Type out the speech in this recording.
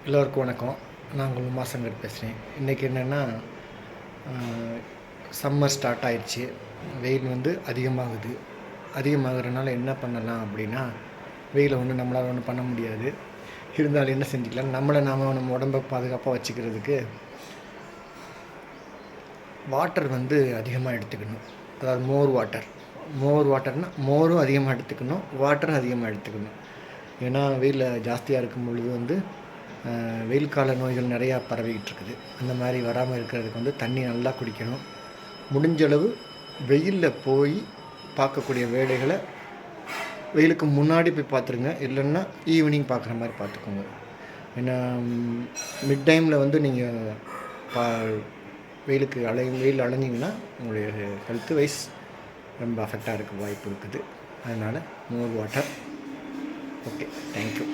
எல்லோருக்கும் வணக்கம். நான் உங்கள் உமாசங்கர் பேசுகிறேன். இன்றைக்கி என்னென்னா, சம்மர் ஸ்டார்ட் ஆயிடுச்சு. வெயில் வந்து அதிகமாகுது. அதிகமாகறனால என்ன பண்ணலாம் அப்படின்னா, வெயிலை நம்மளால் ஒன்றும் பண்ண முடியாது. இருந்தாலும் என்ன செஞ்சுக்கலாம், நம்ம உடம்பை பாதுகாப்பாக வச்சுக்கிறதுக்கு வாட்டர் வந்து அதிகமாக எடுத்துக்கணும். அதாவது மோர் வாட்டர்னால் மோரும் அதிகமாக எடுத்துக்கணும், வாட்டரும் அதிகமாக எடுத்துக்கணும். ஏன்னா வெயிலில் ஜாஸ்தியாக இருக்கும் பொழுது வந்து வெயில் கால நோய்கள் நிறையா பரவிக்கிட்டு இருக்குது. அந்த மாதிரி வராமல் இருக்கிறதுக்கு வந்து தண்ணி நல்லா குடிக்கணும். முடிஞ்சளவு வெயிலில் போய் பார்க்கக்கூடிய வேலைகளை வெயிலுக்கு முன்னாடி போய் பார்த்துருங்க. இல்லைன்னா ஈவினிங் பார்க்குற மாதிரி பார்த்துக்கோங்க. ஏன்னா மிட் டைமில் வந்து நீங்கள் வெயில் அலைஞ்சிங்கன்னா உங்களுடைய ஹெல்த் வைஸ் ரொம்ப அஃபெக்டாக இருக்க வாய்ப்பு இருக்குது. அதனால் மோர் வாட்டர். Okay, thank you.